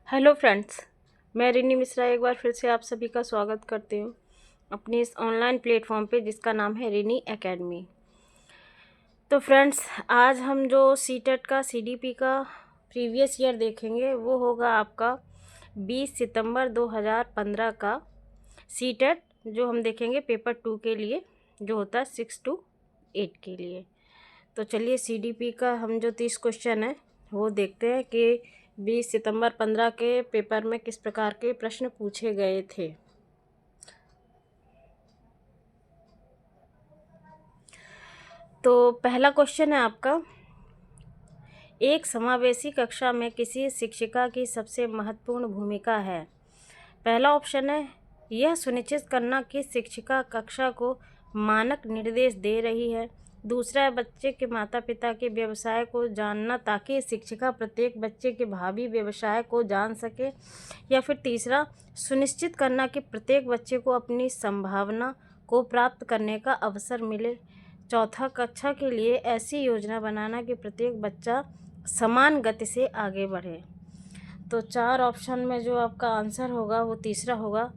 Hello friends, मैं रिनी मिश्रा एक बार फिर से आप सभी का स्वागत करती हूँ अपनी इस ऑनलाइन प्लेटफॉर्म पे जिसका नाम है रिनी एकेडमी। तो फ्रेंड्स, आज हम जो सीटेट का सीडीपी का प्रीवियस ईयर देखेंगे वो होगा आपका 20 सितंबर 2015 का सीटेट, जो हम देखेंगे पेपर 2 के लिए, जो होता है 6 to 8 के लिए। तो चलिए सीडीपी का हम जो 30 क्वेश्चन है वो देखते हैं कि 20 सितंबर 15 के पेपर में किस प्रकार के प्रश्न पूछे गए थे। तो पहला क्वेश्चन है आपका, एक समावेशी कक्षा में किसी शिक्षिका की सबसे महत्वपूर्ण भूमिका है। पहला ऑप्शन है, यह सुनिश्चित करना कि शिक्षिका कक्षा को मानक निर्देश दे रही है। दूसरा है, बच्चे के माता पिता के व्यवसाय को जानना ताकि शिक्षिका प्रत्येक बच्चे के भावी व्यवसाय को जान सके। या फिर तीसरा, सुनिश्चित करना कि प्रत्येक बच्चे को अपनी संभावना को प्राप्त करने का अवसर मिले। चौथा, कक्षा के लिए ऐसी योजना बनाना कि प्रत्येक बच्चा समान गति से आगे बढ़े। तो 4 ऑप्शन में जो आपका आंसर होगा वो तीसरा होगा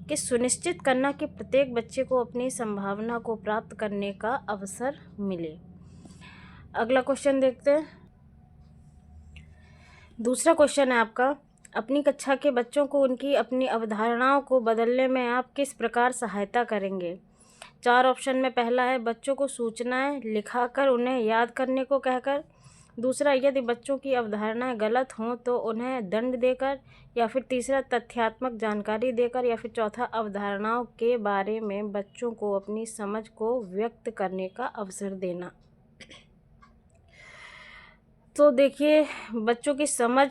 कि सुनिश्चित करना कि प्रत्येक बच्चे को अपनी संभावना को प्राप्त करने का अवसर मिले। अगला क्वेश्चन देखते हैं। दूसरा क्वेश्चन है आपका, अपनी कक्षा के बच्चों को उनकी अपनी अवधारणाओं को बदलने में आप किस प्रकार सहायता करेंगे। 4 ऑप्शन में पहला है, बच्चों को सूचनाएं लिखाकर उन्हें याद करने को कहकर। दूसरा, यदि बच्चों की अवधारणाएं गलत हों तो उन्हें दंड देकर। या फिर तीसरा, तथ्यात्मक जानकारी देकर। या फिर चौथा, अवधारणाओं के बारे में बच्चों को अपनी समझ को व्यक्त करने का अवसर देना। तो देखिए, बच्चों की समझ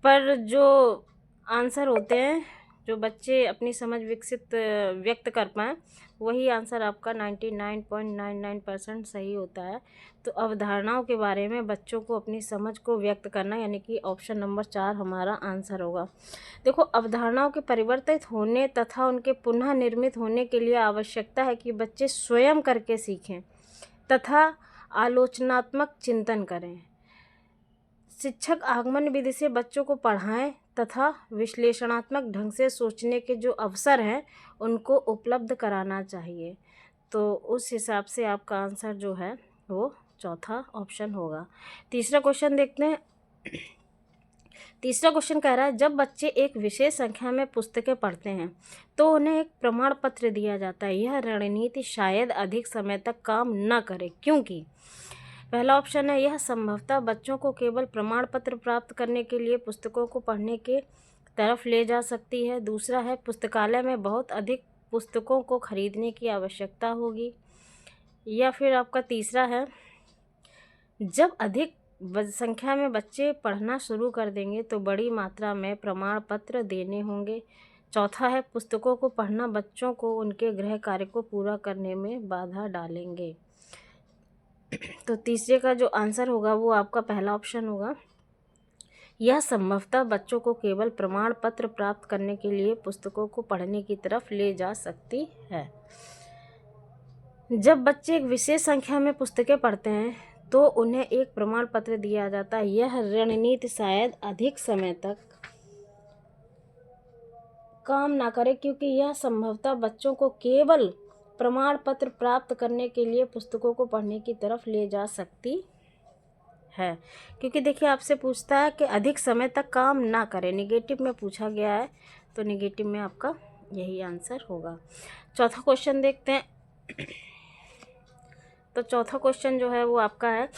पर जो आंसर होते हैं, जो बच्चे अपनी समझ व्यक्त कर पाएँ, वही आंसर आपका 99.99% सही होता है। तो अवधारणाओं के बारे में बच्चों को अपनी समझ को व्यक्त करना, यानी कि ऑप्शन नंबर 4 हमारा आंसर होगा। देखो, अवधारणाओं के परिवर्तित होने तथा उनके पुनः निर्मित होने के लिए आवश्यकता है कि बच्चे स्वयं करके सीखें तथा आलोचनात्मक चिंतन करें। शिक्षक आगमन विधि से बच्चों को पढ़ाएं तथा विश्लेषणात्मक ढंग से सोचने के जो अवसर हैं उनको उपलब्ध कराना चाहिए। तो उस हिसाब से आपका आंसर जो है वो चौथा ऑप्शन होगा। तीसरा क्वेश्चन देखते हैं। तीसरा क्वेश्चन कह रहा है, जब बच्चे एक विशेष संख्या में पुस्तकें पढ़ते हैं तो उन्हें एक प्रमाण पत्र दिया जाता है। यह रणनीति शायद अधिक समय तक काम न करे, क्योंकि पहला ऑप्शन है, यह संभवतः बच्चों को केवल प्रमाण पत्र प्राप्त करने के लिए पुस्तकों को पढ़ने के तरफ ले जा सकती है। दूसरा है, पुस्तकालय में बहुत अधिक पुस्तकों को खरीदने की आवश्यकता होगी। या फिर आपका तीसरा है, जब अधिक संख्या में बच्चे पढ़ना शुरू कर देंगे तो बड़ी मात्रा में प्रमाण पत्र देने होंगे। चौथा है, पुस्तकों को पढ़ना बच्चों को उनके गृह कार्य को पूरा करने में बाधा डालेंगे। तो तीसरे का जो आंसर होगा वो आपका पहला ऑप्शन होगा, यह संभवतः बच्चों को केवल प्रमाण पत्र प्राप्त करने के लिए पुस्तकों को पढ़ने की तरफ ले जा सकती है। जब बच्चे एक विशेष संख्या में पुस्तकें पढ़ते हैं तो उन्हें एक प्रमाण पत्र दिया जाता है। यह रणनीति शायद अधिक समय तक काम ना करे, क्योंकि यह संभवतः बच्चों को केवल प्रमाण पत्र प्राप्त करने के लिए पुस्तकों को पढ़ने की तरफ ले जा सकती है। क्योंकि देखिए, आपसे पूछता है कि अधिक समय तक काम ना करे, निगेटिव में पूछा गया है, तो निगेटिव में आपका यही आंसर होगा। चौथा क्वेश्चन देखते हैं। तो चौथा क्वेश्चन जो है वो आपका है,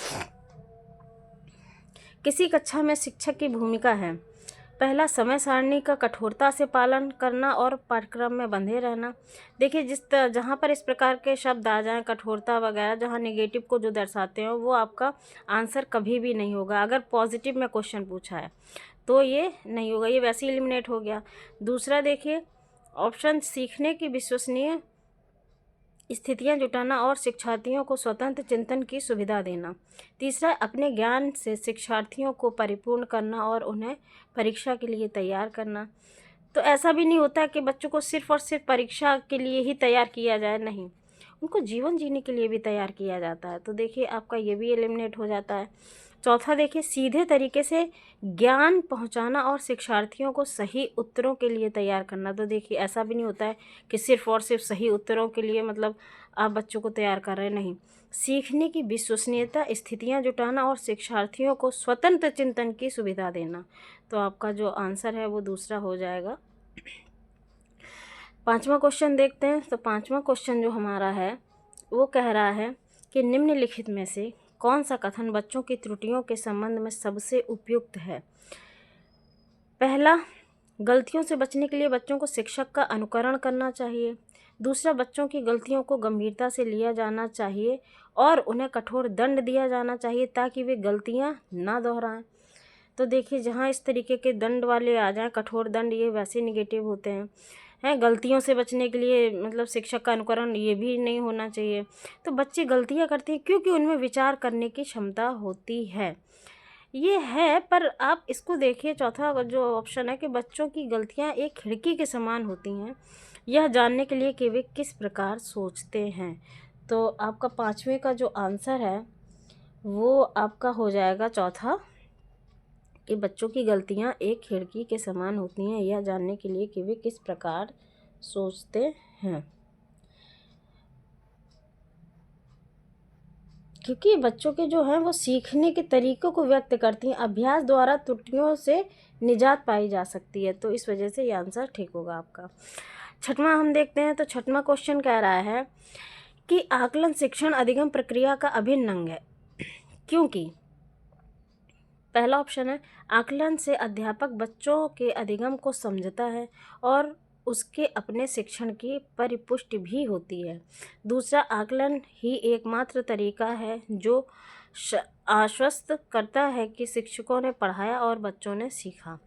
किसी कक्षा में शिक्षक की भूमिका है। पहला, समय सारणी का कठोरता से पालन करना और पाठ्यक्रम में बंधे रहना। देखिए, जहाँ पर इस प्रकार के शब्द आ जाएं, कठोरता वगैरह, जहाँ नेगेटिव को जो दर्शाते हैं, वो आपका आंसर कभी भी नहीं होगा। अगर पॉजिटिव में क्वेश्चन पूछा है तो ये नहीं होगा, ये वैसे ही एलिमिनेट हो गया। दूसरा देखिए, ऑप्शन सीखने की विश्वसनीय स्थितियां जुटाना और शिक्षार्थियों को स्वतंत्र चिंतन की सुविधा देना। तीसरा, अपने ज्ञान से शिक्षार्थियों को परिपूर्ण करना और उन्हें परीक्षा के लिए तैयार करना। तो ऐसा भी नहीं होता कि बच्चों को सिर्फ और सिर्फ परीक्षा के लिए ही तैयार किया जाए, नहीं, उनको जीवन जीने के लिए भी तैयार किया जाता है। तो देखिए, आपका ये भी एलिमिनेट हो जाता है। चौथा देखिए, सीधे तरीके से ज्ञान पहुंचाना और शिक्षार्थियों को सही उत्तरों के लिए तैयार करना। तो देखिए ऐसा भी नहीं होता है कि सिर्फ और सिर्फ सही उत्तरों के लिए मतलब आप बच्चों को तैयार कर रहे हैं, नहीं। सीखने की विश्वसनीयता, स्थितियां जुटाना और शिक्षार्थियों को स्वतंत्र चिंतन की सुविधा देना। तो आपका जो आंसर है वो दूसरा हो जाएगा। पांचवा क्वेश्चन देखते हैं। तो पांचवा क्वेश्चन जो हमारा है वो कह रहा है कि निम्नलिखित में से कौन सा कथन बच्चों की त्रुटियों के संबंध में सबसे उपयुक्त है। पहला, गलतियों से बचने के लिए बच्चों को शिक्षक का अनुकरण करना चाहिए। दूसरा, बच्चों की गलतियों को गंभीरता से लिया जाना चाहिए और उन्हें कठोर दंड दिया जाना चाहिए ताकि वे गलतियां ना दोहराएं। तो देखिए जहाँ इस तरीके के दंड वाले आ जाएं, कठोर दंड, ये वैसे निगेटिव होते हैं। गलतियों से बचने के लिए मतलब शिक्षक का अनुकरण ये भी नहीं होना चाहिए। तो बच्चे गलतियां करते हैं क्योंकि उनमें विचार करने की क्षमता होती है, ये है। पर आप इसको देखिए, चौथा जो ऑप्शन है कि बच्चों की गलतियां एक खिड़की के समान होती हैं, यह जानने के लिए कि वे किस प्रकार सोचते हैं। तो आपका पांचवें का जो आंसर है वो आपका हो जाएगा चौथा, कि बच्चों की गलतियां एक खिड़की के समान होती हैं, यह जानने के लिए कि वे किस प्रकार सोचते हैं। क्योंकि बच्चों के जो हैं वो सीखने के तरीक़ों को व्यक्त करती हैं, अभ्यास द्वारा त्रुटियों से निजात पाई जा सकती है। तो इस वजह से ये आंसर ठीक होगा आपका। छठवां हम देखते हैं। तो छठवां क्वेश्चन कह रहा है कि आकलन शिक्षण अधिगम प्रक्रिया का अभिन्न अंग है, क्योंकि पहला ऑप्शन है, आकलन से अध्यापक बच्चों के अधिगम को समझता है और उसके अपने शिक्षण की परिपुष्टि भी होती है। दूसरा, आकलन ही एकमात्र तरीका है जो आश्वस्त करता है कि शिक्षकों ने पढ़ाया और बच्चों ने सीखा।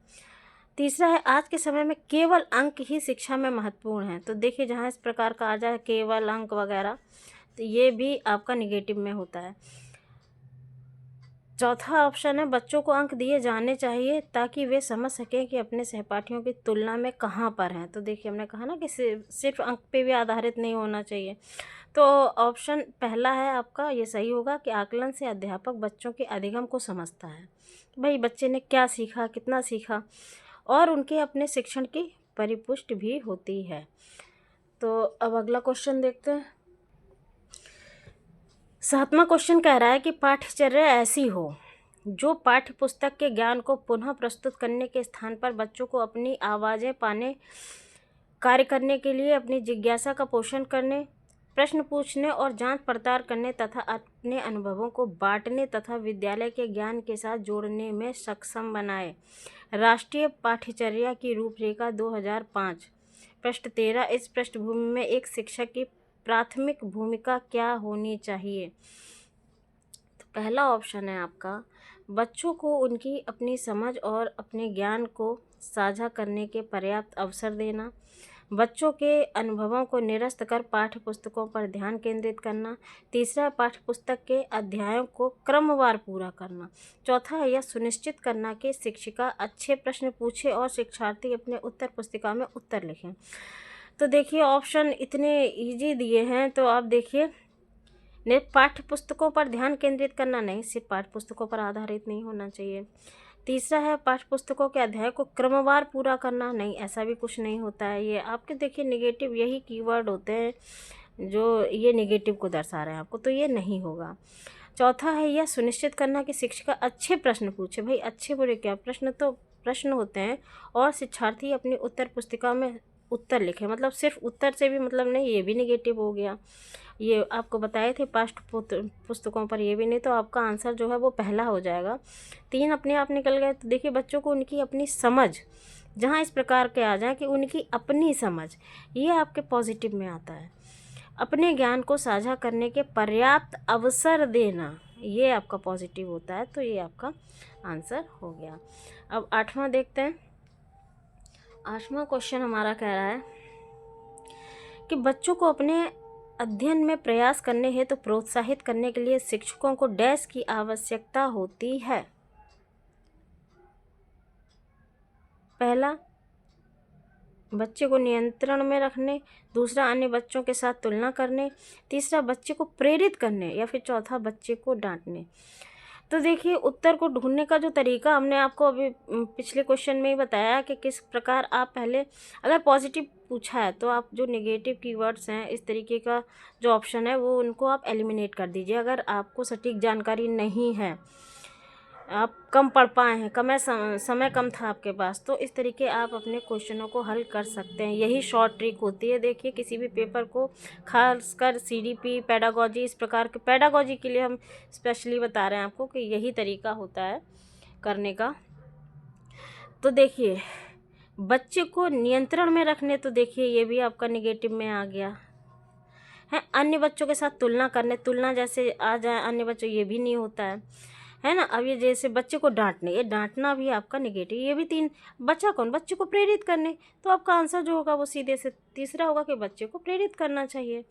तीसरा है, आज के समय में केवल अंक ही शिक्षा में महत्वपूर्ण है। तो देखिए जहाँ इस प्रकार का आ जाए केवल अंक वगैरह, तो ये भी आपका निगेटिव में होता है। चौथा ऑप्शन है, बच्चों को अंक दिए जाने चाहिए ताकि वे समझ सकें कि अपने सहपाठियों की तुलना में कहाँ पर हैं। तो देखिए हमने कहा ना कि सिर्फ अंक पे भी आधारित नहीं होना चाहिए। तो ऑप्शन पहला है आपका, ये सही होगा कि आकलन से अध्यापक बच्चों के अधिगम को समझता है, भाई बच्चे ने क्या सीखा, कितना सीखा, और उनके अपने शिक्षण की परिपुष्टि भी होती है। तो अब अगला क्वेश्चन देखते हैं। सातवां क्वेश्चन कह रहा है कि पाठ्यचर्या ऐसी हो जो पाठ्य पुस्तक के ज्ञान को पुनः प्रस्तुत करने के स्थान पर बच्चों को अपनी आवाज़ें पाने, कार्य करने के लिए अपनी जिज्ञासा का पोषण करने, प्रश्न पूछने और जांच पड़ताल करने तथा अपने अनुभवों को बांटने तथा विद्यालय के ज्ञान के साथ जोड़ने में सक्षम बनाए। राष्ट्रीय पाठ्यचर्या की रूपरेखा 2005, पृष्ठ 13। इस पृष्ठभूमि में एक शिक्षक की प्राथमिक भूमिका क्या होनी चाहिए। तो पहला ऑप्शन है आपका, बच्चों को उनकी अपनी समझ और अपने ज्ञान को साझा करने के पर्याप्त अवसर देना, बच्चों के अनुभवों को निरस्त कर पाठ्य पुस्तकों पर ध्यान केंद्रित करना। तीसरा, पाठ्य पुस्तक के अध्यायों को क्रमवार पूरा करना। चौथा है, यह सुनिश्चित करना कि शिक्षिका अच्छे प्रश्न पूछे और शिक्षार्थी अपने उत्तर पुस्तिका में उत्तर लिखें। तो देखिए ऑप्शन इतने इजी दिए हैं, तो आप देखिए ने पाठ्य पुस्तकों पर ध्यान केंद्रित करना, नहीं, सिर्फ पाठ्य पुस्तकों पर आधारित नहीं होना चाहिए। तीसरा है, पाठ्य पुस्तकों के अध्याय को क्रमवार पूरा करना, नहीं, ऐसा भी कुछ नहीं होता है। ये आपके देखिए निगेटिव यही कीवर्ड होते हैं जो ये निगेटिव को दर्शा रहे हैं आपको, तो ये नहीं होगा। चौथा है, यह सुनिश्चित करना कि शिक्षिका अच्छे प्रश्न पूछे, भाई अच्छे बुरे क्या प्रश्न, तो प्रश्न होते हैं, और शिक्षार्थी अपनी उत्तर पुस्तिका में उत्तर लिखे, मतलब सिर्फ उत्तर से भी मतलब नहीं, ये भी निगेटिव हो गया। ये आपको बताए थे पाठ्य पुस्तकों पर, ये भी नहीं, तो आपका आंसर जो है वो पहला हो जाएगा। 3 अपने आप निकल गए। तो देखिए बच्चों को उनकी अपनी समझ, जहाँ इस प्रकार के आ जाए कि उनकी अपनी समझ, ये आपके पॉजिटिव में आता है। अपने ज्ञान को साझा करने के पर्याप्त अवसर देना, ये आपका पॉजिटिव होता है। तो ये आपका आंसर हो गया। अब 8वां देखते हैं। 8वां क्वेश्चन हमारा कह रहा है कि बच्चों को अपने अध्ययन में प्रयास करने हेतु तो प्रोत्साहित करने के लिए शिक्षकों को डैश की आवश्यकता होती है। पहला, बच्चे को नियंत्रण में रखने। दूसरा, अन्य बच्चों के साथ तुलना करने। तीसरा, बच्चे को प्रेरित करने। या फिर चौथा, बच्चे को डांटने। तो देखिए उत्तर को ढूंढने का जो तरीका हमने आपको अभी पिछले क्वेश्चन में ही बताया कि किस प्रकार आप पहले, अगर पॉजिटिव पूछा है तो आप जो नेगेटिव कीवर्ड्स हैं इस तरीके का जो ऑप्शन है वो उनको आप एलिमिनेट कर दीजिए। अगर आपको सटीक जानकारी नहीं है, आप कम पढ़ पाए हैं, समय कम था आपके पास, तो इस तरीके आप अपने क्वेश्चनों को हल कर सकते हैं। यही शॉर्ट ट्रिक होती है। देखिए किसी भी पेपर को, खासकर सीडीपी, पेडागोजी, इस प्रकार के पेडागोजी के लिए हम स्पेशली बता रहे हैं आपको कि यही तरीका होता है करने का। तो देखिए बच्चे को नियंत्रण में रखने, तो देखिए ये भी आपका निगेटिव में आ गया है। अन्य बच्चों के साथ तुलना करने, तुलना जैसे आ जाए अन्य बच्चों, ये भी नहीं होता है ना। अब ये जैसे बच्चे को डांटने, ये डांटना भी आपका निगेटिव, ये भी तीन। बच्चा कौन, बच्चे को प्रेरित करने, तो आपका आंसर जो होगा वो सीधे से तीसरा होगा कि बच्चे को प्रेरित करना चाहिए।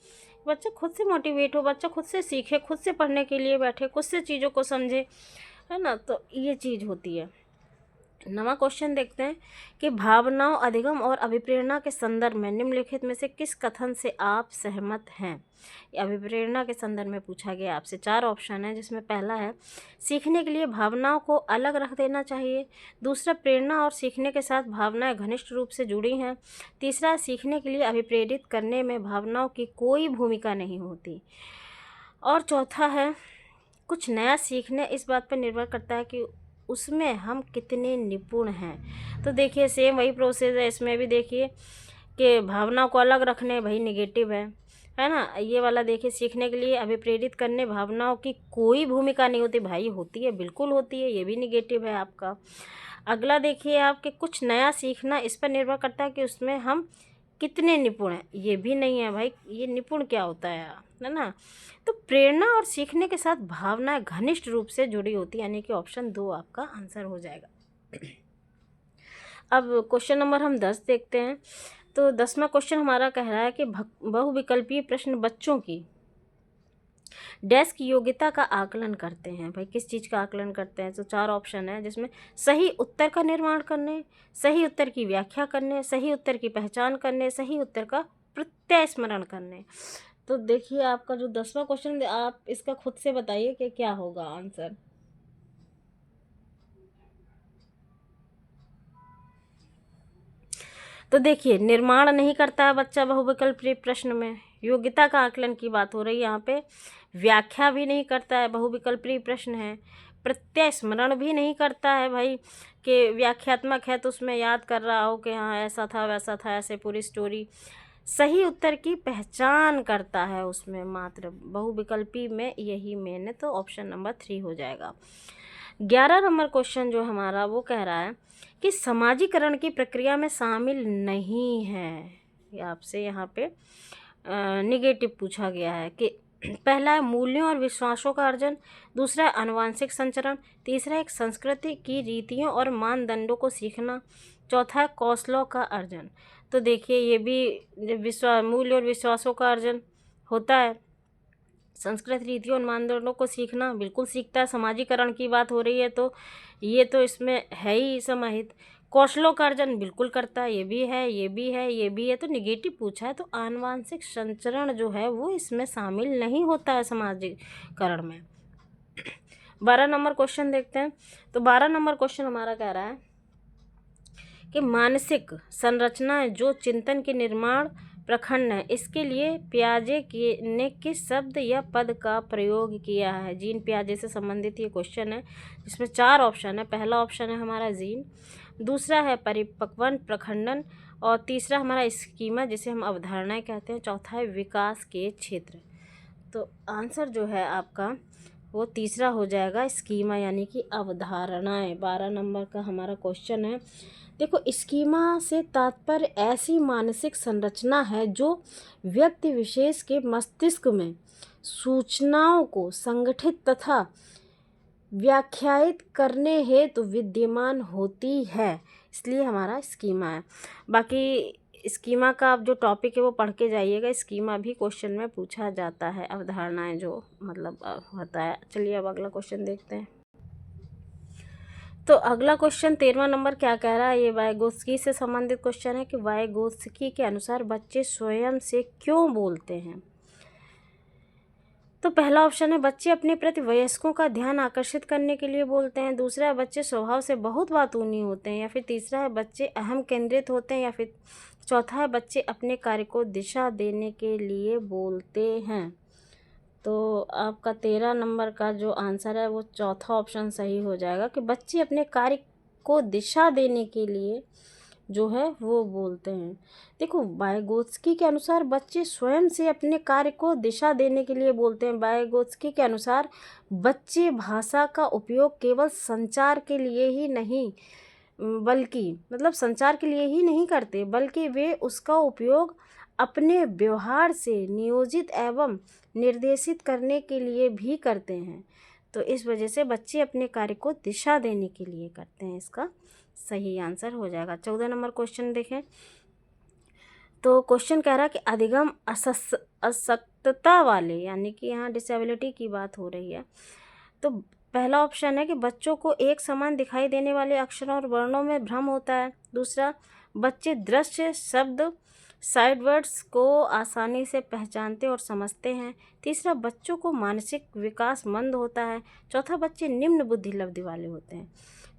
बच्चा खुद से मोटिवेट हो, बच्चा खुद से सीखे, खुद से पढ़ने के लिए बैठे, खुद से चीज़ों को समझे, है ना। तो ये चीज़ होती है। नवा क्वेश्चन देखते हैं कि भावनाओं, अधिगम और अभिप्रेरणा के संदर्भ में निम्नलिखित में से किस कथन से आप सहमत हैं। अभिप्रेरणा के संदर्भ में पूछा गया आपसे। 4 ऑप्शन है, जिसमें पहला है सीखने के लिए भावनाओं को अलग रख देना चाहिए। दूसरा, प्रेरणा और सीखने के साथ भावनाएं घनिष्ठ रूप से जुड़ी हैं। तीसरा, सीखने के लिए अभिप्रेरित करने में भावनाओं की कोई भूमिका नहीं होती। और चौथा है कुछ नया सीखने इस बात पर निर्भर करता है कि उसमें हम कितने निपुण हैं। तो देखिए सेम वही प्रोसेस है इसमें भी। देखिए कि भावना को अलग रखने, भाई निगेटिव है ना। ये वाला देखिए सीखने के लिए अभिप्रेरित करने भावनाओं की कोई भूमिका नहीं होती, भाई होती है, बिल्कुल होती है, ये भी निगेटिव है आपका। अगला देखिए आपके कुछ नया सीखना इस पर निर्भर करता है कि उसमें हम कितने निपुण हैं, ये भी नहीं है भाई, ये निपुण क्या होता है ना। तो प्रेरणा और सीखने के साथ भावनाएं घनिष्ठ रूप से जुड़ी होती है, यानी कि ऑप्शन 2 आपका आंसर हो जाएगा। अब क्वेश्चन नंबर हम 10 देखते हैं। तो 10वां क्वेश्चन हमारा कह रहा है कि बहुविकल्पीय प्रश्न बच्चों की डैश की योग्यता का आकलन करते हैं। भाई किस चीज़ का आकलन करते हैं, तो 4 ऑप्शन है, जिसमें सही उत्तर का निर्माण करने, सही उत्तर की व्याख्या करने, सही उत्तर की पहचान करने, सही उत्तर का प्रत्यय स्मरण करने। तो देखिए आपका जो 10वां क्वेश्चन, आप इसका खुद से बताइए कि क्या होगा आंसर। तो देखिए निर्माण नहीं करता है बच्चा बहुविकल्पीय प्रश्न में, योग्यता का आकलन की बात हो रही है यहाँ पे। व्याख्या भी नहीं करता है, बहुविकल्पीय प्रश्न है। प्रत्यय स्मरण भी नहीं करता है भाई, कि व्याख्यात्मक है तो उसमें याद कर रहा हो कि हाँ ऐसा था वैसा था, ऐसे पूरी स्टोरी। सही उत्तर की पहचान करता है उसमें मात्र, बहुविकल्पी में यही मेन है, तो ऑप्शन नंबर 3 हो जाएगा। 11 नंबर क्वेश्चन जो हमारा वो कह रहा है कि समाजीकरण की प्रक्रिया में शामिल नहीं है। ये आपसे यहाँ पे निगेटिव पूछा गया है कि पहला है मूल्यों और विश्वासों का अर्जन, दूसरा है आनुवांशिक संचरण, तीसरा है संस्कृति की रीतियों और मानदंडों को सीखना, चौथा है कौशलों का अर्जन। तो देखिए ये भी मूल्य और विश्वासों का अर्जन होता है। संस्कृत रीतियों और मानदंडों को सीखना बिल्कुल सीखता है, समाजीकरण की बात हो रही है तो ये तो इसमें है ही समाहित। कौशलों का अर्जन बिल्कुल करता है, ये भी है, ये भी है, ये भी है, तो निगेटिव पूछा है, तो आनुवांशिक संचरण जो है वो इसमें शामिल नहीं होता है समाजीकरण में। 12 नंबर क्वेश्चन देखते हैं। तो 12 नंबर क्वेश्चन हमारा कह रहा है कि मानसिक संरचना जो चिंतन के निर्माण प्रखंड है, इसके लिए पियाजे ने किस शब्द या पद का प्रयोग किया है। जीन पियाजे से संबंधित ये क्वेश्चन है, जिसमें 4 ऑप्शन है। पहला ऑप्शन है हमारा जीन, दूसरा है परिपक्वन प्रखंडन, और तीसरा हमारा स्कीमा जिसे हम अवधारणाएं कहते हैं, चौथा है विकास के क्षेत्र। तो आंसर जो है आपका वो तीसरा हो जाएगा, स्कीमा यानी कि अवधारणाएं। 12 नंबर का हमारा क्वेश्चन है। देखो स्कीमा से तात्पर्य ऐसी मानसिक संरचना है जो व्यक्ति विशेष के मस्तिष्क में सूचनाओं को संगठित तथा व्याख्यायित करने हेतु विद्यमान होती है, इसलिए हमारा स्कीमा है। बाकी स्कीमा का आप जो टॉपिक है वो पढ़ के जाइएगा, स्कीमा भी क्वेश्चन में पूछा जाता है, अवधारणाएं जो मतलब होता है। चलिए अब अगला क्वेश्चन देखते हैं। तो अगला क्वेश्चन 13वां नंबर क्या कह रहा है, ये वाइगोत्स्की से संबंधित क्वेश्चन है कि वाइगोत्स्की के अनुसार बच्चे स्वयं से क्यों बोलते हैं। तो पहला ऑप्शन है बच्चे अपने प्रति वयस्कों का ध्यान आकर्षित करने के लिए बोलते हैं। दूसरा है बच्चे स्वभाव से बहुत बातूनी होते हैं। या फिर तीसरा है बच्चे अहम केंद्रित होते हैं। या फिर चौथा है बच्चे अपने कार्य को दिशा देने के लिए बोलते हैं। तो आपका 13 नंबर का जो आंसर है वो चौथा ऑप्शन सही हो जाएगा कि बच्चे अपने कार्य को दिशा देने के लिए जो है वो बोलते हैं। देखो, वाइगोत्स्की के अनुसार बच्चे स्वयं से अपने कार्य को दिशा देने के लिए बोलते हैं। वाइगोत्स्की के अनुसार बच्चे भाषा का उपयोग केवल संचार के लिए ही नहीं बल्कि मतलब संचार के लिए ही नहीं करते, बल्कि वे उसका उपयोग अपने व्यवहार से नियोजित एवं निर्देशित करने के लिए भी करते हैं। तो इस वजह से बच्चे अपने कार्य को दिशा देने के लिए करते हैं। इसका सही आंसर हो जाएगा। 14 नंबर क्वेश्चन देखें। तो क्वेश्चन कह रहा है कि अधिगम अशक्तता वाले, यानी कि यहाँ डिसेबिलिटी की बात हो रही है। तो पहला ऑप्शन है कि बच्चों को एक समान दिखाई देने वाले अक्षरों और वर्णों में भ्रम होता है। दूसरा, बच्चे दृश्य शब्द साइड वर्ड्स को आसानी से पहचानते और समझते हैं। तीसरा, बच्चों को मानसिक विकास मंद होता है। चौथा, बच्चे निम्न बुद्धि लब्धि वाले होते हैं।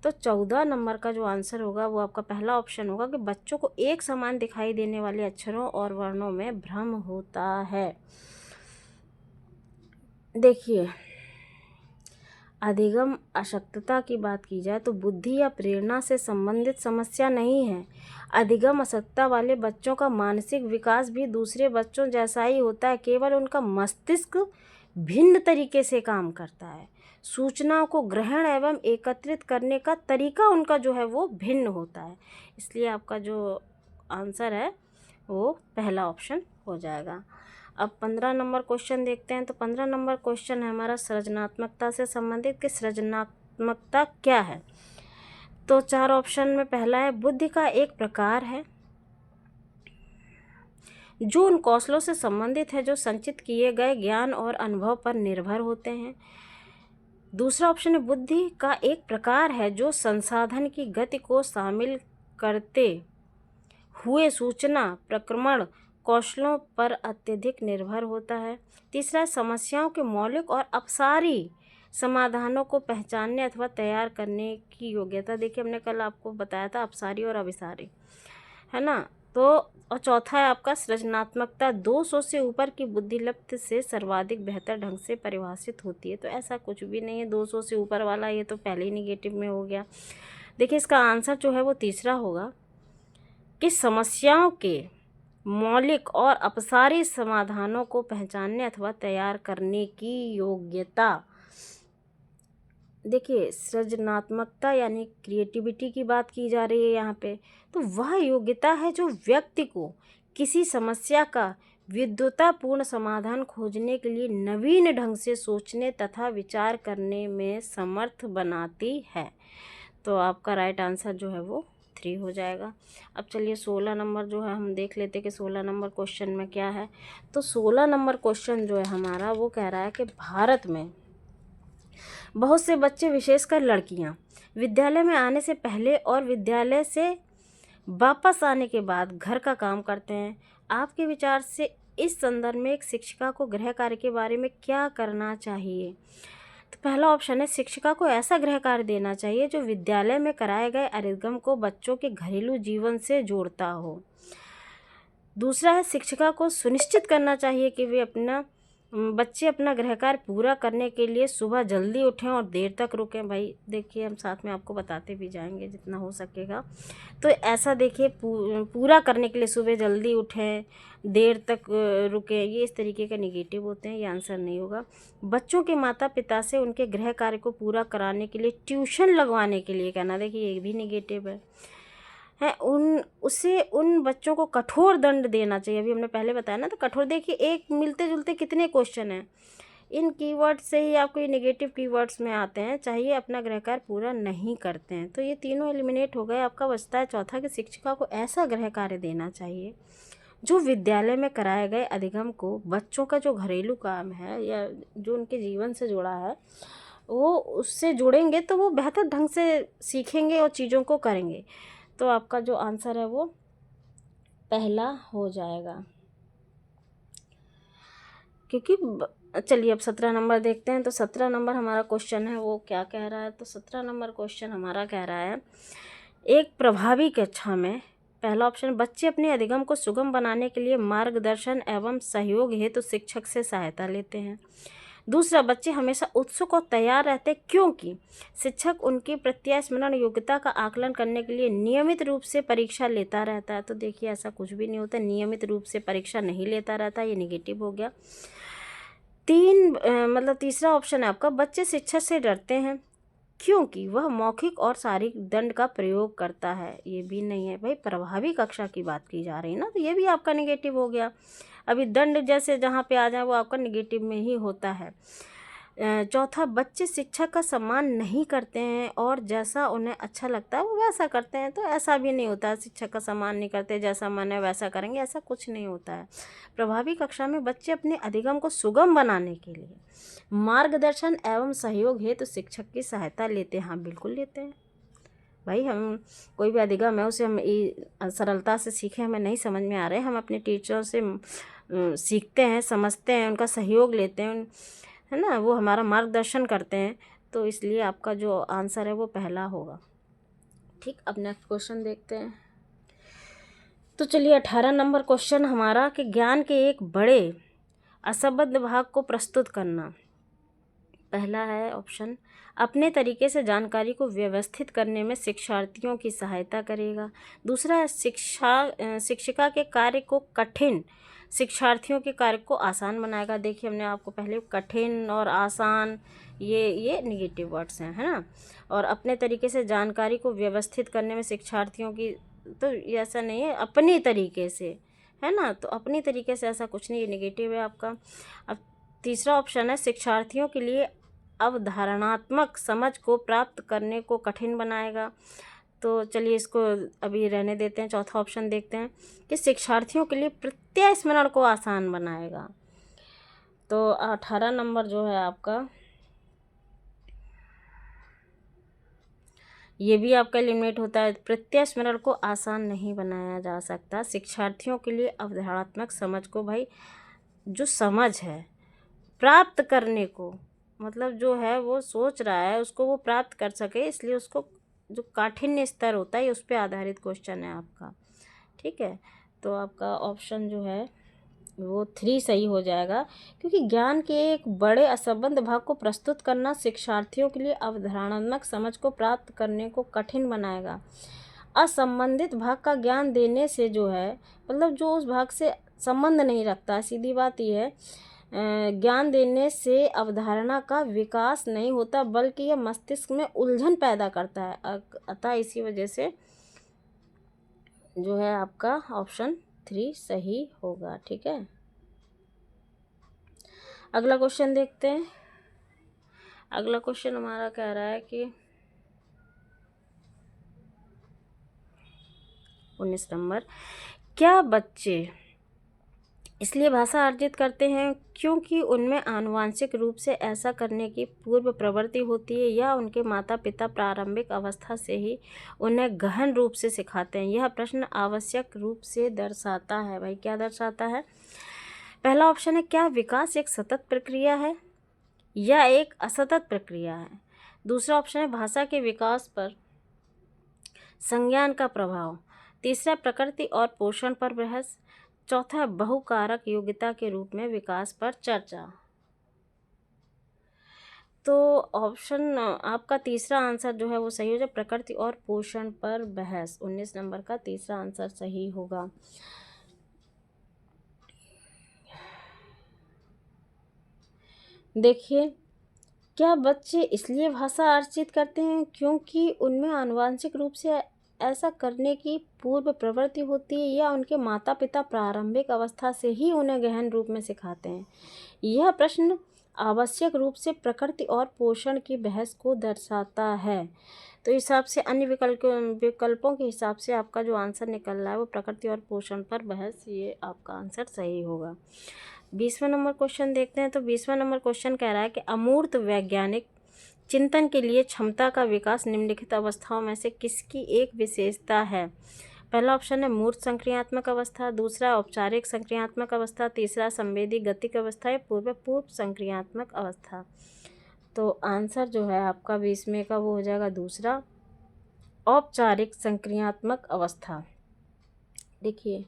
तो 14 नंबर का जो आंसर होगा वो आपका पहला ऑप्शन होगा कि बच्चों को एक समान दिखाई देने वाले अक्षरों और वर्णों में भ्रम होता है। देखिए, अधिगम अशक्तता की बात की जाए तो बुद्धि या प्रेरणा से संबंधित समस्या नहीं है। अधिगम अशक्तता वाले बच्चों का मानसिक विकास भी दूसरे बच्चों जैसा ही होता है, केवल उनका मस्तिष्क भिन्न तरीके से काम करता है। सूचनाओं को ग्रहण एवं एकत्रित करने का तरीका उनका जो है वो भिन्न होता है। इसलिए आपका जो आंसर है वो पहला ऑप्शन हो जाएगा। अब 15 नंबर क्वेश्चन देखते हैं। तो 15 नंबर क्वेश्चन है हमारा सृजनात्मकता से संबंधित कि सृजनात्मकता क्या है। तो 4 ऑप्शन में पहला है बुद्धि का एक प्रकार है जो उन कौशलों से संबंधित है जो संचित किए गए ज्ञान और अनुभव पर निर्भर होते हैं। दूसरा ऑप्शन है बुद्धि का एक प्रकार है जो संसाधन की गति को शामिल करते हुए सूचना प्रक्रमण कौशलों पर अत्यधिक निर्भर होता है। तीसरा, समस्याओं के मौलिक और अपसारी समाधानों को पहचानने अथवा तैयार करने की योग्यता। देखिए, हमने कल आपको बताया था अपसारी और अभिसारी, है ना। तो और चौथा है आपका सृजनात्मकता 200 से ऊपर की बुद्धि लब्धि से सर्वाधिक बेहतर ढंग से परिभाषित होती है। तो ऐसा कुछ भी नहीं है 200 से ऊपर वाला, ये तो पहले ही निगेटिव में हो गया। देखिए, इसका आंसर जो है वो तीसरा होगा कि समस्याओं के मौलिक और अपसारी समाधानों को पहचानने अथवा तैयार करने की योग्यता। देखिए, सृजनात्मकता यानी क्रिएटिविटी की बात की जा रही है यहाँ पे। तो वह योग्यता है जो व्यक्ति को किसी समस्या का विद्वतापूर्ण समाधान खोजने के लिए नवीन ढंग से सोचने तथा विचार करने में समर्थ बनाती है। तो आपका राइट आंसर जो है वो 3 हो जाएगा। अब चलिए 16 नंबर जो है हम देख लेते कि 16 नंबर क्वेश्चन में क्या है। तो 16 नंबर क्वेश्चन जो है हमारा वो कह रहा है कि भारत में बहुत से बच्चे, विशेषकर लड़कियां, विद्यालय में आने से पहले और विद्यालय से वापस आने के बाद घर का काम करते हैं। आपके विचार से इस संदर्भ में एक शिक्षिका को गृह कार्य के बारे में क्या करना चाहिए। तो पहला ऑप्शन है शिक्षिका को ऐसा गृह कार्य देना चाहिए जो विद्यालय में कराए गए अधिगम को बच्चों के घरेलू जीवन से जोड़ता हो। दूसरा है शिक्षिका को सुनिश्चित करना चाहिए कि वे बच्चे अपना गृह कार्य पूरा करने के लिए सुबह जल्दी उठें और देर तक रुकें। भाई देखिए, हम साथ में आपको बताते भी जाएंगे जितना हो सकेगा। तो ऐसा देखिए, पूरा करने के लिए सुबह जल्दी उठें, देर तक रुकें, ये इस तरीके का निगेटिव होते हैं, ये आंसर नहीं होगा। बच्चों के माता पिता से उनके गृह कार्य को पूरा कराने के लिए ट्यूशन लगवाने के लिए कहना, देखिए ये भी निगेटिव है उन बच्चों को कठोर दंड देना चाहिए। अभी हमने पहले बताया ना, तो कठोर, देखिए एक मिलते जुलते कितने क्वेश्चन हैं, इन कीवर्ड से ही आपको ये नेगेटिव कीवर्ड्स में आते हैं। चाहिए अपना गृह कार्य पूरा नहीं करते हैं, तो ये तीनों एलिमिनेट हो गए। आपका बचता है चौथा कि शिक्षिका को ऐसा गृह कार्य देना चाहिए जो विद्यालय में कराए गए अधिगम को बच्चों का जो घरेलू काम है या जो उनके जीवन से जुड़ा है वो उससे जुड़ेंगे तो वो बेहतर ढंग से सीखेंगे और चीज़ों को करेंगे। तो आपका जो आंसर है वो पहला हो जाएगा, क्योंकि चलिए अब 17 नंबर देखते हैं। तो 17 नंबर हमारा क्वेश्चन है, वो क्या कह रहा है। तो 17 नंबर क्वेश्चन हमारा कह रहा है, एक प्रभावी कक्षा में, पहला ऑप्शन, बच्चे अपने अधिगम को सुगम बनाने के लिए मार्गदर्शन एवं सहयोग हेतु शिक्षक से सहायता लेते हैं। दूसरा, बच्चे हमेशा उत्सुक और तैयार रहते हैं क्योंकि शिक्षक उनकी प्रत्यास्मरण योग्यता का आकलन करने के लिए नियमित रूप से परीक्षा लेता रहता है। तो देखिए ऐसा कुछ भी नहीं होता, नियमित रूप से परीक्षा नहीं लेता रहता, ये नेगेटिव हो गया। तीसरा ऑप्शन है आपका, बच्चे शिक्षक से डरते हैं क्योंकि वह मौखिक और शारीरिक दंड का प्रयोग करता है। ये भी नहीं है भाई, प्रभावी कक्षा की बात की जा रही है ना, तो ये भी आपका नेगेटिव हो गया। अभी दंड जैसे जहाँ पे आ जाए वो आपका नेगेटिव में ही होता है। चौथा, बच्चे शिक्षक का सम्मान नहीं करते हैं और जैसा उन्हें अच्छा लगता है वो वैसा करते हैं। तो ऐसा भी नहीं होता है शिक्षक का सम्मान नहीं करते, जैसा मन है वैसा करेंगे, ऐसा कुछ नहीं होता है। प्रभावी कक्षा में बच्चे अपने अधिगम को सुगम बनाने के लिए मार्गदर्शन एवं सहयोग हेतु शिक्षक की सहायता लेते हैं। हाँ बिल्कुल लेते हैं भाई, हम कोई भी अधिगम है उसे हम सरलता से सीखें, हमें नहीं समझ में आ रहे, हम अपने टीचर से सीखते हैं, समझते हैं, उनका सहयोग लेते हैं, है ना, वो हमारा मार्गदर्शन करते हैं। तो इसलिए आपका जो आंसर है वो पहला होगा। ठीक, अब नेक्स्ट क्वेश्चन देखते हैं। तो चलिए 18 नंबर क्वेश्चन हमारा, कि ज्ञान के एक बड़े असंबद्ध भाग को प्रस्तुत करना। पहला है ऑप्शन, अपने तरीके से जानकारी को व्यवस्थित करने में शिक्षार्थियों की सहायता करेगा। दूसरा है, शिक्षिका के कार्य को कठिन, शिक्षार्थियों के कार्य को आसान बनाएगा। देखिए हमने आपको पहले कठिन और आसान ये निगेटिव वर्ड्स हैं, है ना। और अपने तरीके से जानकारी को व्यवस्थित करने में शिक्षार्थियों की, तो ये ऐसा नहीं है, अपनी तरीके से, है ना, तो अपनी तरीके से ऐसा कुछ नहीं, ये निगेटिव है आपका। अब तीसरा ऑप्शन है, शिक्षार्थियों के लिए अवधारणात्मक समझ को प्राप्त करने को कठिन बनाएगा। तो चलिए इसको अभी रहने देते हैं। चौथा ऑप्शन देखते हैं, कि शिक्षार्थियों के लिए प्रत्यास्मरण को आसान बनाएगा। तो 18 नंबर जो है आपका, ये भी आपका एलिमिनेट होता है। प्रत्यास्मरण को आसान नहीं बनाया जा सकता। शिक्षार्थियों के लिए अवधारणात्मक समझ को, भाई जो समझ है प्राप्त करने को, मतलब जो है वो सोच रहा है उसको वो प्राप्त कर सके, इसलिए उसको जो काठिन्य स्तर होता है उस पर आधारित क्वेश्चन है आपका। ठीक है, तो आपका ऑप्शन जो है वो 3 सही हो जाएगा, क्योंकि ज्ञान के एक बड़े असंबद्ध भाग को प्रस्तुत करना शिक्षार्थियों के लिए अवधारणात्मक समझ को प्राप्त करने को कठिन बनाएगा। असंबंधित भाग का ज्ञान देने से जो है, मतलब जो उस भाग से संबंध नहीं रखता, सीधी बात यह है, ज्ञान देने से अवधारणा का विकास नहीं होता, बल्कि यह मस्तिष्क में उलझन पैदा करता है। अतः इसी वजह से जो है आपका ऑप्शन 3 सही होगा। ठीक है, अगला क्वेश्चन देखते हैं। अगला क्वेश्चन हमारा कह रहा है कि 19 नंबर, क्या बच्चे इसलिए भाषा अर्जित करते हैं क्योंकि उनमें आनुवांशिक रूप से ऐसा करने की पूर्व प्रवृत्ति होती है, या उनके माता पिता प्रारंभिक अवस्था से ही उन्हें गहन रूप से सिखाते हैं। यह प्रश्न आवश्यक रूप से दर्शाता है, भाई क्या दर्शाता है। पहला ऑप्शन है, क्या विकास एक सतत प्रक्रिया है या एक असतत प्रक्रिया है। दूसरा ऑप्शन है, भाषा के विकास पर संज्ञान का प्रभाव। तीसरा, प्रकृति और पोषण पर बहस। चौथा, बहुकारक योग्यता के रूप में विकास पर चर्चा। तो ऑप्शन आपका तीसरा आंसर जो है वो सही हो जाए, प्रकृति और पोषण पर बहस। 19 नंबर का तीसरा आंसर सही होगा। देखिए, क्या बच्चे इसलिए भाषा अर्जित करते हैं क्योंकि उनमें आनुवांशिक रूप से ऐसा करने की पूर्व प्रवृत्ति होती है, या उनके माता पिता प्रारंभिक अवस्था से ही उन्हें गहन रूप में सिखाते हैं। यह प्रश्न आवश्यक रूप से प्रकृति और पोषण की बहस को दर्शाता है। तो इस हिसाब से अन्य विकल्पों के हिसाब से आपका जो आंसर निकल रहा है वो प्रकृति और पोषण पर बहस, ये आपका आंसर सही होगा। 20वां नंबर क्वेश्चन देखते हैं। तो 20वां नंबर क्वेश्चन कह रहा है कि अमूर्त वैज्ञानिक चिंतन के लिए क्षमता का विकास निम्नलिखित अवस्थाओं में से किसकी एक विशेषता है। पहला ऑप्शन है मूर्त संक्रियात्मक अवस्था, दूसरा औपचारिक संक्रियात्मक अवस्था, तीसरा संवेदी गतिक अवस्था या पूर्व संक्रियात्मक अवस्था। तो आंसर जो है आपका 20 में का वो हो जाएगा दूसरा, औपचारिक संक्रियात्मक अवस्था। देखिए,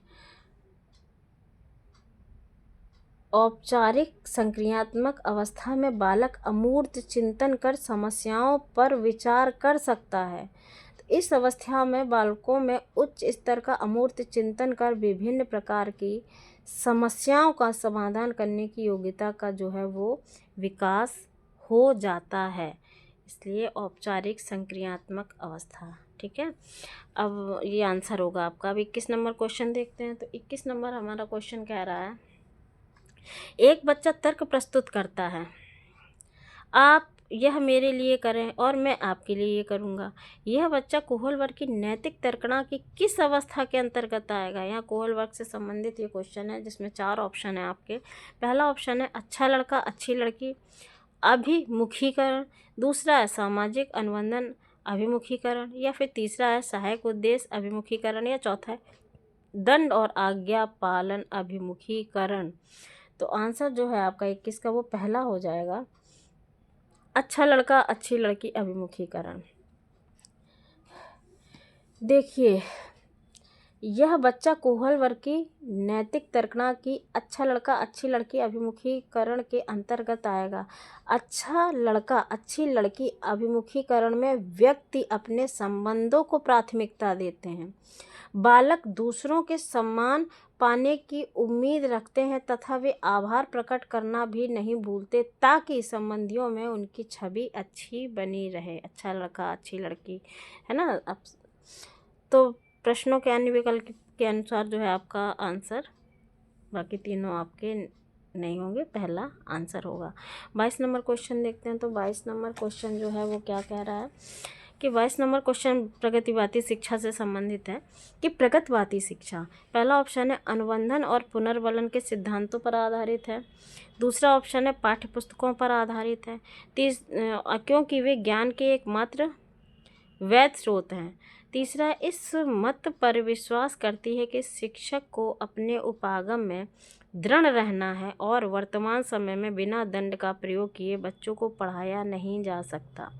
औपचारिक संक्रियात्मक अवस्था में बालक अमूर्त चिंतन कर समस्याओं पर विचार कर सकता है। तो इस अवस्था में बालकों में उच्च स्तर का अमूर्त चिंतन कर विभिन्न प्रकार की समस्याओं का समाधान करने की योग्यता का जो है वो विकास हो जाता है, इसलिए औपचारिक संक्रियात्मक अवस्था। ठीक है, अब ये आंसर होगा आपका। अब 21 नंबर क्वेश्चन देखते हैं। तो 21 नंबर हमारा क्वेश्चन कह रहा है, एक बच्चा तर्क प्रस्तुत करता है, आप यह मेरे लिए करें और मैं आपके लिए ये करूँगा। यह बच्चा कोहल वर्ग की नैतिक तर्कणा की किस अवस्था के अंतर्गत आएगा। यहाँ कोहल वर्ग से संबंधित ये क्वेश्चन है, जिसमें 4 ऑप्शन है आपके। पहला ऑप्शन है अच्छा लड़का अच्छी लड़की अभिमुखीकरण, दूसरा है सामाजिक अनुबंधन अभिमुखीकरण, या फिर तीसरा है सहायक उद्देश्य अभिमुखीकरण, या चौथा है दंड और आज्ञा पालन अभिमुखीकरण। तो आंसर जो है आपका 21 का वो पहला हो जाएगा, अच्छा लड़का अच्छी लड़की अभिमुखीकरण। देखिए, यह बच्चा कोहल वर्ग की नैतिक तर्कणा की अच्छा लड़का अच्छी लड़की अभिमुखीकरण के अंतर्गत आएगा। अच्छा लड़का अच्छी लड़की अभिमुखीकरण में व्यक्ति अपने संबंधों को प्राथमिकता देते हैं, बालक दूसरों के सम्मान पाने की उम्मीद रखते हैं तथा वे आभार प्रकट करना भी नहीं भूलते ताकि संबंधियों में उनकी छवि अच्छी बनी रहे। अच्छा लड़का अच्छी लड़की, है ना। अब तो प्रश्नों के अन्य विकल्प के अनुसार जो है आपका आंसर, बाकी तीनों आपके नहीं होंगे, पहला आंसर होगा। 22 नंबर क्वेश्चन देखते हैं। तो 22 नंबर क्वेश्चन जो है वो क्या कह रहा है कि 22 नंबर क्वेश्चन प्रगतिवादी शिक्षा से संबंधित है कि प्रगतिवादी शिक्षा, पहला ऑप्शन है अनुबंधन और पुनर्बलन के सिद्धांतों पर आधारित है, दूसरा ऑप्शन है पाठ्य पुस्तकों पर आधारित है, क्योंकि वे ज्ञान के एकमात्र वैध स्रोत हैं, तीसरा इस मत पर विश्वास करती है कि शिक्षक को अपने उपागम में दृढ़ रहना है और वर्तमान समय में बिना दंड का प्रयोग किए बच्चों को पढ़ाया नहीं जा सकता,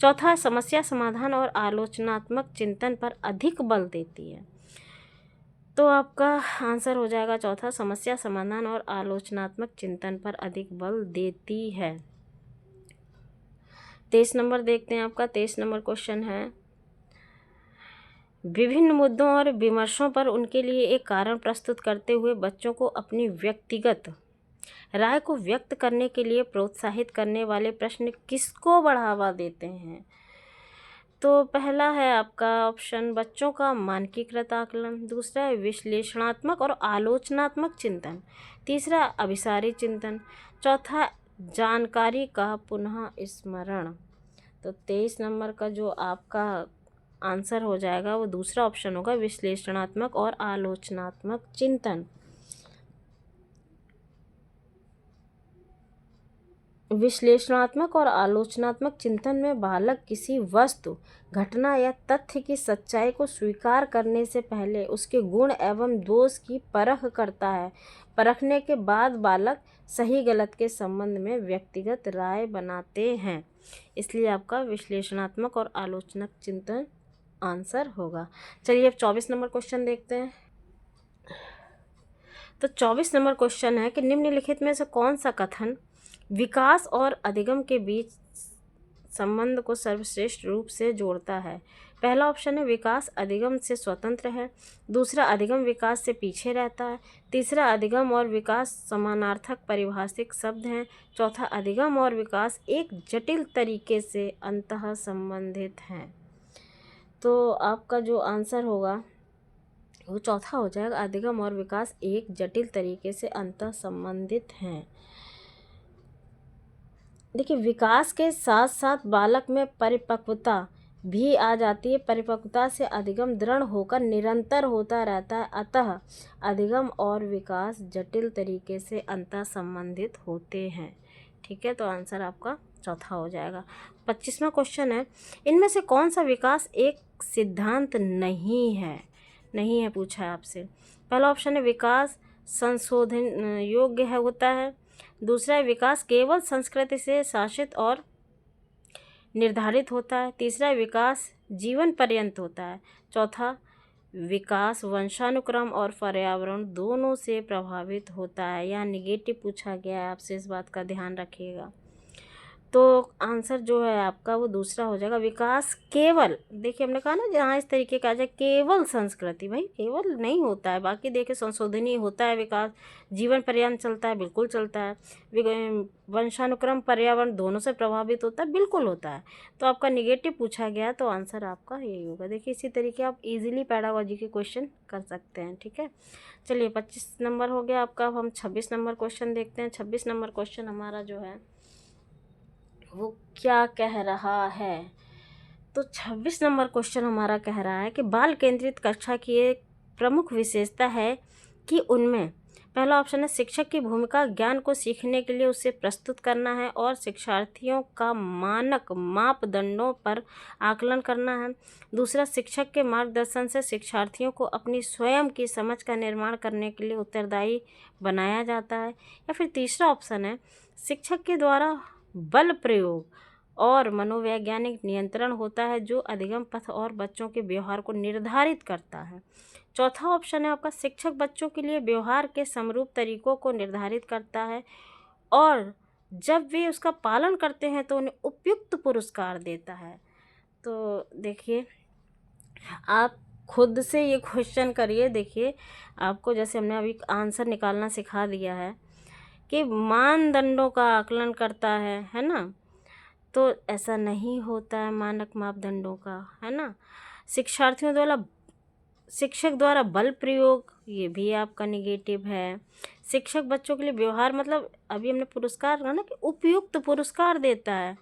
चौथा समस्या समाधान और आलोचनात्मक चिंतन पर अधिक बल देती है। तो आपका आंसर हो जाएगा चौथा, समस्या समाधान और आलोचनात्मक चिंतन पर अधिक बल देती है। 23 नंबर देखते हैं आपका। 23 नंबर क्वेश्चन है, विभिन्न मुद्दों और विमर्शों पर उनके लिए एक कारण प्रस्तुत करते हुए बच्चों को अपनी व्यक्तिगत राय को व्यक्त करने के लिए प्रोत्साहित करने वाले प्रश्न किसको बढ़ावा देते हैं। तो पहला है आपका ऑप्शन बच्चों का मानकीकृत आकलन, दूसरा है विश्लेषणात्मक और आलोचनात्मक चिंतन, तीसरा अभिसारी चिंतन, चौथा जानकारी का पुनः स्मरण। तो 23 नंबर का जो आपका आंसर हो जाएगा वो दूसरा ऑप्शन होगा, विश्लेषणात्मक और आलोचनात्मक चिंतन। विश्लेषणात्मक और आलोचनात्मक चिंतन में बालक किसी वस्तु घटना या तथ्य की सच्चाई को स्वीकार करने से पहले उसके गुण एवं दोष की परख करता है, परखने के बाद बालक सही गलत के संबंध में व्यक्तिगत राय बनाते हैं, इसलिए आपका विश्लेषणात्मक और आलोचनात्मक चिंतन आंसर होगा। चलिए अब 24 नंबर क्वेश्चन देखते हैं। तो 24 नंबर क्वेश्चन है कि निम्नलिखित में से कौन सा कथन विकास और अधिगम के बीच संबंध को सर्वश्रेष्ठ रूप से जोड़ता है। पहला ऑप्शन है विकास अधिगम से स्वतंत्र है, दूसरा अधिगम विकास से पीछे रहता है, तीसरा अधिगम और विकास समानार्थक परिभाषिक शब्द हैं, चौथा अधिगम और विकास एक जटिल तरीके से अंतः संबंधित हैं। तो आपका जो आंसर होगा वो चौथा हो जाएगा, अधिगम और विकास एक जटिल तरीके से अंतः संबंधित हैं। देखिए, विकास के साथ साथ बालक में परिपक्वता भी आ जाती है, परिपक्वता से अधिगम दृढ़ होकर निरंतर होता रहता है, अतः अधिगम और विकास जटिल तरीके से अंतः संबंधित होते हैं। ठीक है, तो आंसर आपका चौथा हो जाएगा। 25वां क्वेश्चन है, इनमें से कौन सा विकास एक सिद्धांत नहीं है। नहीं है पूछा है आपसे। पहला ऑप्शन है विकास संशोधन योग्य है होता है। दूसरा है विकास केवल संस्कृति से शासित और निर्धारित होता है। तीसरा है विकास जीवन पर्यंत होता है। चौथा विकास वंशानुक्रम और पर्यावरण दोनों से प्रभावित होता है। यहाँ निगेटिव पूछा गया है आपसे, इस बात का ध्यान रखिएगा। तो आंसर जो है आपका वो दूसरा हो जाएगा, विकास केवल। देखिए हमने कहा ना जहाँ इस तरीके का आ जाए केवल संस्कृति, भाई केवल नहीं होता है, बाकी देखिए संशोधनीय होता है विकास, जीवन पर्यंत चलता है, बिल्कुल चलता है, वंशानुक्रम पर्यावरण दोनों से प्रभावित होता है, बिल्कुल होता है। तो आपका निगेटिव पूछा गया तो आंसर आपका यही होगा। देखिए इसी तरीके आप इजीली पेडागोजी के क्वेश्चन कर सकते हैं। ठीक है, चलिए 25 नंबर हो गया आपका। अब हम 26 नंबर क्वेश्चन देखते हैं। 26 नंबर क्वेश्चन हमारा जो है वो क्या कह रहा है। तो 26 नंबर क्वेश्चन हमारा कह रहा है कि बाल केंद्रित कक्षा की एक प्रमुख विशेषता है कि उनमें पहला ऑप्शन है शिक्षक की भूमिका ज्ञान को सीखने के लिए उसे प्रस्तुत करना है और शिक्षार्थियों का मानक मापदंडों पर आकलन करना है। दूसरा शिक्षक के मार्गदर्शन से शिक्षार्थियों को अपनी स्वयं की समझ का निर्माण करने के लिए उत्तरदायी बनाया जाता है। या फिर तीसरा ऑप्शन है शिक्षक के द्वारा बल प्रयोग और मनोवैज्ञानिक नियंत्रण होता है जो अधिगम पथ और बच्चों के व्यवहार को निर्धारित करता है। चौथा ऑप्शन है आपका शिक्षक बच्चों के लिए व्यवहार के समरूप तरीकों को निर्धारित करता है और जब वे उसका पालन करते हैं तो उन्हें उपयुक्त पुरस्कार देता है। तो देखिए आप खुद से ये क्वेश्चन करिए। देखिए आपको जैसे हमने अभी आंसर निकालना सिखा दिया है कि मानदंडों का आकलन करता है ना, तो ऐसा नहीं होता है मानक मापदंडों का, है ना। शिक्षक द्वारा बल प्रयोग, ये भी आपका निगेटिव है। शिक्षक बच्चों के लिए व्यवहार, मतलब अभी हमने पुरस्कार कहा ना कि उपयुक्त पुरस्कार देता है,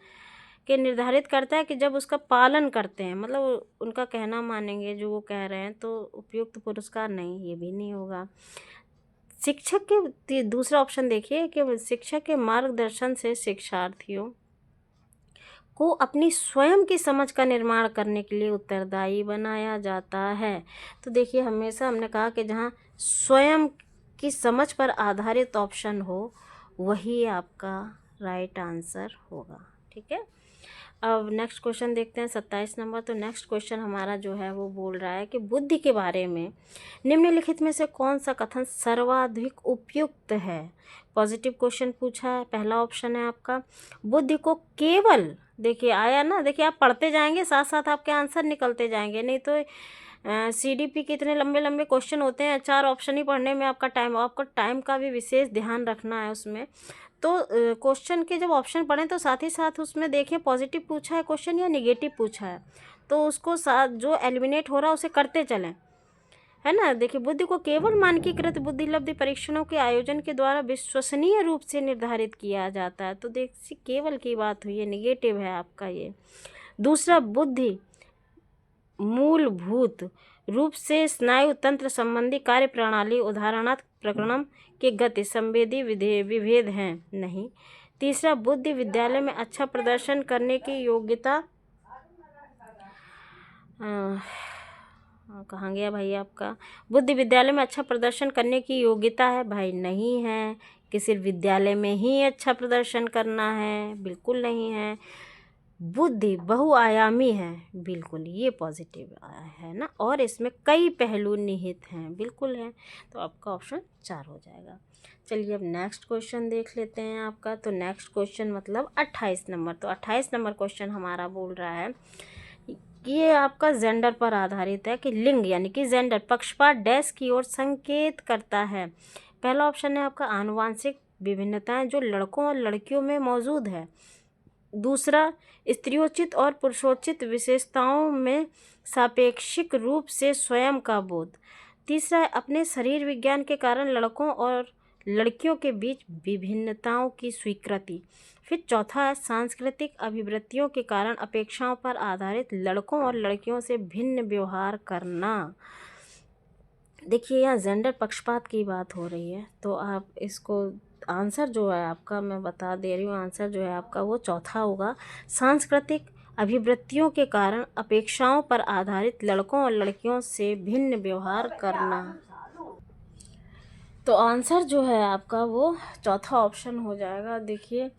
कि निर्धारित करता है कि जब उसका पालन करते हैं, मतलब उनका कहना मानेंगे जो वो कह रहे हैं, तो उपयुक्त पुरस्कार नहीं, ये भी नहीं होगा। शिक्षक के दूसरा ऑप्शन देखिए कि शिक्षक के मार्गदर्शन से शिक्षार्थियों को अपनी स्वयं की समझ का निर्माण करने के लिए उत्तरदायी बनाया जाता है। तो देखिए हमेशा हमने कहा कि जहाँ स्वयं की समझ पर आधारित ऑप्शन हो वही आपका राइट आंसर होगा। ठीक है, अब नेक्स्ट क्वेश्चन देखते हैं 27 नंबर। तो नेक्स्ट क्वेश्चन हमारा जो है वो बोल रहा है कि बुद्धि के बारे में निम्नलिखित में से कौन सा कथन सर्वाधिक उपयुक्त है। पॉजिटिव क्वेश्चन पूछा है। पहला ऑप्शन है आपका बुद्धि को केवल, देखिए आया ना, देखिए आप पढ़ते जाएंगे साथ साथ आपके आंसर निकलते जाएंगे, नहीं तो CDP के इतने लंबे लंबे क्वेश्चन होते हैं, 4 ऑप्शन ही पढ़ने में आपका टाइम का भी विशेष ध्यान रखना है उसमें। तो क्वेश्चन के जब ऑप्शन पढ़ें तो साथ ही साथ उसमें देखें पॉजिटिव पूछा है क्वेश्चन या निगेटिव पूछा है, तो उसको साथ जो एलिमिनेट हो रहा है उसे करते चलें, है ना। देखिए बुद्धि को केवल मानकीकृत बुद्धिलब्धि परीक्षणों के आयोजन के द्वारा विश्वसनीय रूप से निर्धारित किया जाता है। तो देखिए केवल की बात हुई है, निगेटिव है आपका ये। दूसरा बुद्धि मूलभूत रूप से स्नायु तंत्र संबंधी कार्य प्रणाली उदाहरणार्थ प्रकरणम के गति संवेदी विभेद हैं नहीं। तीसरा बुद्धि विद्यालय में अच्छा प्रदर्शन करने की योग्यता, कहाँ गया भाई आपका, बुद्धि विद्यालय में अच्छा प्रदर्शन करने की योग्यता है, भाई नहीं है कि सिर्फ विद्यालय में ही अच्छा प्रदर्शन करना है, बिल्कुल नहीं है। बुद्धि बहुआयामी है, बिल्कुल ये पॉजिटिव है ना, और इसमें कई पहलू निहित हैं, बिल्कुल है। तो आपका ऑप्शन 4 हो जाएगा। चलिए अब नेक्स्ट क्वेश्चन देख लेते हैं आपका। तो नेक्स्ट क्वेश्चन मतलब 28 नंबर। तो 28 नंबर क्वेश्चन हमारा बोल रहा है, ये आपका जेंडर पर आधारित है कि लिंग यानी कि जेंडर पक्षपात डैश की ओर संकेत करता है। पहला ऑप्शन है आपका आनुवांशिक विभिन्नताएं जो लड़कों और लड़कियों में मौजूद है। दूसरा स्त्रियोचित और पुरुषोचित विशेषताओं में सापेक्षिक रूप से स्वयं का बोध। तीसरा है अपने शरीर विज्ञान के कारण लड़कों और लड़कियों के बीच विभिन्नताओं की स्वीकृति। फिर चौथा है सांस्कृतिक अभिवृत्तियों के कारण अपेक्षाओं पर आधारित लड़कों और लड़कियों से भिन्न व्यवहार करना। देखिए यहाँ जेंडर पक्षपात की बात हो रही है, तो आप इसको आंसर जो है आपका, मैं बता दे रही हूँ, आंसर जो है आपका वो चौथा होगा, सांस्कृतिक अभिवृत्तियों के कारण अपेक्षाओं पर आधारित लड़कों और लड़कियों से भिन्न व्यवहार करना। तो आंसर जो है आपका वो चौथा ऑप्शन हो जाएगा। देखिए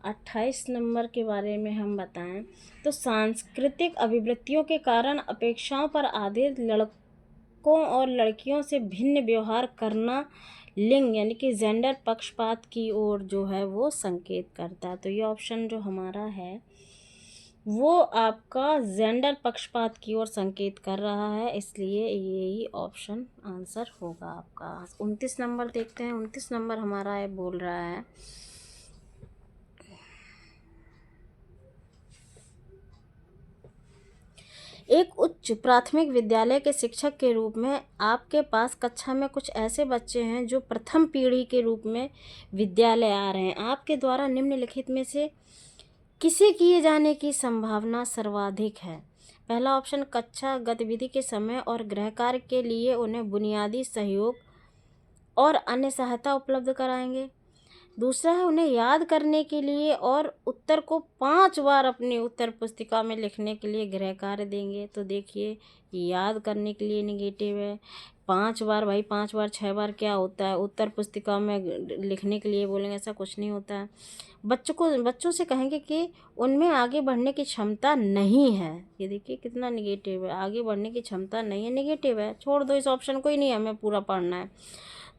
28 नंबर के बारे में हम बताएं तो सांस्कृतिक अभिवृत्तियों के कारण अपेक्षाओं पर आधारित लड़कों और लड़कियों से भिन्न व्यवहार करना लिंग यानी कि जेंडर पक्षपात की ओर जो है वो संकेत करता है। तो ये ऑप्शन जो हमारा है वो आपका जेंडर पक्षपात की ओर संकेत कर रहा है, इसलिए यही ऑप्शन आंसर होगा आपका। 29 नंबर देखते हैं। 29 नंबर हमारा है बोल रहा है एक उच्च प्राथमिक विद्यालय के शिक्षक के रूप में आपके पास कक्षा में कुछ ऐसे बच्चे हैं जो प्रथम पीढ़ी के रूप में विद्यालय आ रहे हैं। आपके द्वारा निम्नलिखित में से किसे किए जाने की संभावना सर्वाधिक है? पहला ऑप्शन, कक्षा गतिविधि के समय और गृह कार्य के लिए उन्हें बुनियादी सहयोग और अन्य सहायता उपलब्ध कराएंगे। दूसरा है, उन्हें याद करने के लिए और उत्तर को 5 बार अपनी उत्तर पुस्तिका में लिखने के लिए गृह कार्य देंगे। तो देखिए याद करने के लिए नेगेटिव है, 5 बार, भाई 5 बार 6 बार क्या होता है, उत्तर पुस्तिका में लिखने के लिए बोलेंगे, ऐसा कुछ नहीं होता है। बच्चों से कहेंगे कि उनमें आगे बढ़ने की क्षमता नहीं है। ये देखिए कितना नेगेटिव है, आगे बढ़ने की क्षमता नहीं है, नेगेटिव है, छोड़ दो इस ऑप्शन को ही नहीं हमें पूरा पढ़ना है।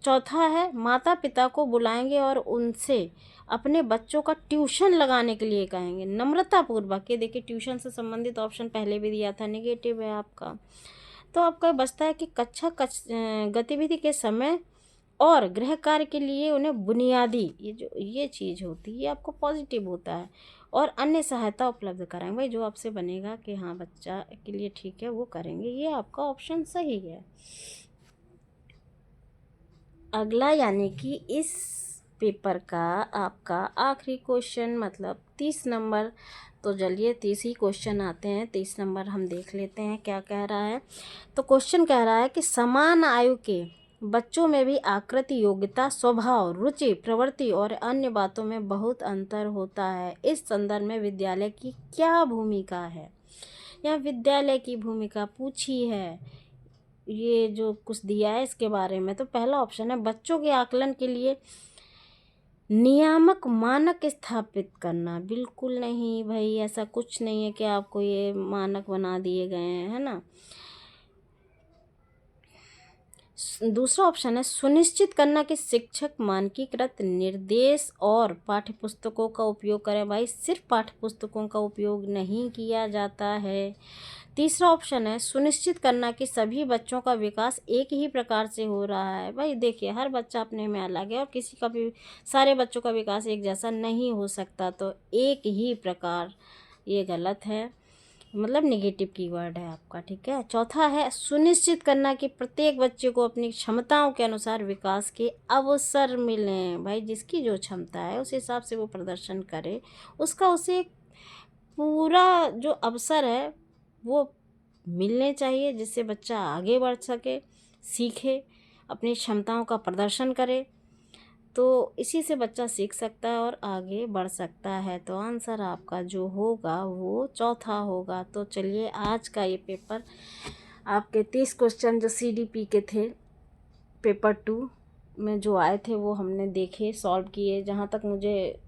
चौथा है, माता पिता को बुलाएंगे और उनसे अपने बच्चों का ट्यूशन लगाने के लिए कहेंगे नम्रतापूर्वक। ये देखिए ट्यूशन से संबंधित ऑप्शन पहले भी दिया था, नेगेटिव है आपका। तो आपका बचता है कि कक्षा गतिविधि के समय और गृह कार्य के लिए उन्हें बुनियादी ये चीज़ होती है, ये आपको पॉजिटिव होता है, और अन्य सहायता उपलब्ध कराएंगे। भाई जो आपसे बनेगा कि हाँ बच्चा के लिए ठीक है वो करेंगे, ये आपका ऑप्शन सही है। अगला यानी कि इस पेपर का आपका आखिरी क्वेश्चन मतलब 30 नंबर। तो चलिए 30 क्वेश्चन आते हैं। 30 नंबर हम देख लेते हैं क्या कह रहा है। तो क्वेश्चन कह रहा है कि समान आयु के बच्चों में भी आकृति, योग्यता, स्वभाव, रुचि, प्रवृत्ति और अन्य बातों में बहुत अंतर होता है। इस संदर्भ में विद्यालय की क्या भूमिका है? यहाँ विद्यालय की भूमिका पूछी है, ये जो कुछ दिया है इसके बारे में। तो पहला ऑप्शन है, बच्चों के आकलन के लिए नियामक मानक स्थापित करना। बिल्कुल नहीं भाई, ऐसा कुछ नहीं है कि आपको ये मानक बना दिए गए हैं, है ना। दूसरा ऑप्शन है, सुनिश्चित करना कि शिक्षक मानकीकृत निर्देश और पाठ्यपुस्तकों का उपयोग करें। भाई सिर्फ पाठ्यपुस्तकों का उपयोग नहीं किया जाता है। तीसरा ऑप्शन है, सुनिश्चित करना कि सभी बच्चों का विकास एक ही प्रकार से हो रहा है। भाई देखिए हर बच्चा अपने में अलग है और किसी का भी, सारे बच्चों का विकास एक जैसा नहीं हो सकता, तो एक ही प्रकार, ये गलत है, मतलब नेगेटिव कीवर्ड है आपका, ठीक है। चौथा है, सुनिश्चित करना कि प्रत्येक बच्चे को अपनी क्षमताओं के अनुसार विकास के अवसर मिलें। भाई जिसकी जो क्षमता है उस हिसाब से वो प्रदर्शन करे, उसका उसे पूरा जो अवसर है वो मिलने चाहिए, जिससे बच्चा आगे बढ़ सके, सीखे, अपनी क्षमताओं का प्रदर्शन करे। तो इसी से बच्चा सीख सकता है और आगे बढ़ सकता है। तो आंसर आपका जो होगा वो चौथा होगा। तो चलिए आज का ये पेपर आपके 30 क्वेश्चन जो CDP के थे पेपर 2 में जो आए थे वो हमने देखे, सॉल्व किए। जहाँ तक मुझे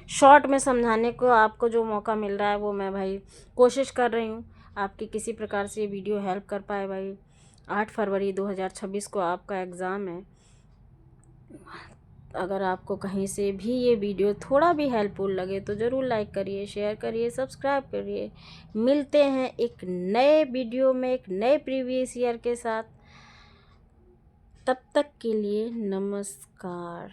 शॉर्ट में समझाने को आपको जो मौका मिल रहा है वो मैं भाई कोशिश कर रही हूँ आपकी किसी प्रकार से ये वीडियो हेल्प कर पाए। भाई 8 फरवरी 2026 को आपका एग्ज़ाम है। अगर आपको कहीं से भी ये वीडियो थोड़ा भी हेल्पफुल लगे तो ज़रूर लाइक करिए, शेयर करिए, सब्सक्राइब करिए। मिलते हैं एक नए वीडियो में एक नए प्रीवियस ईयर के साथ। तब तक के लिए नमस्कार।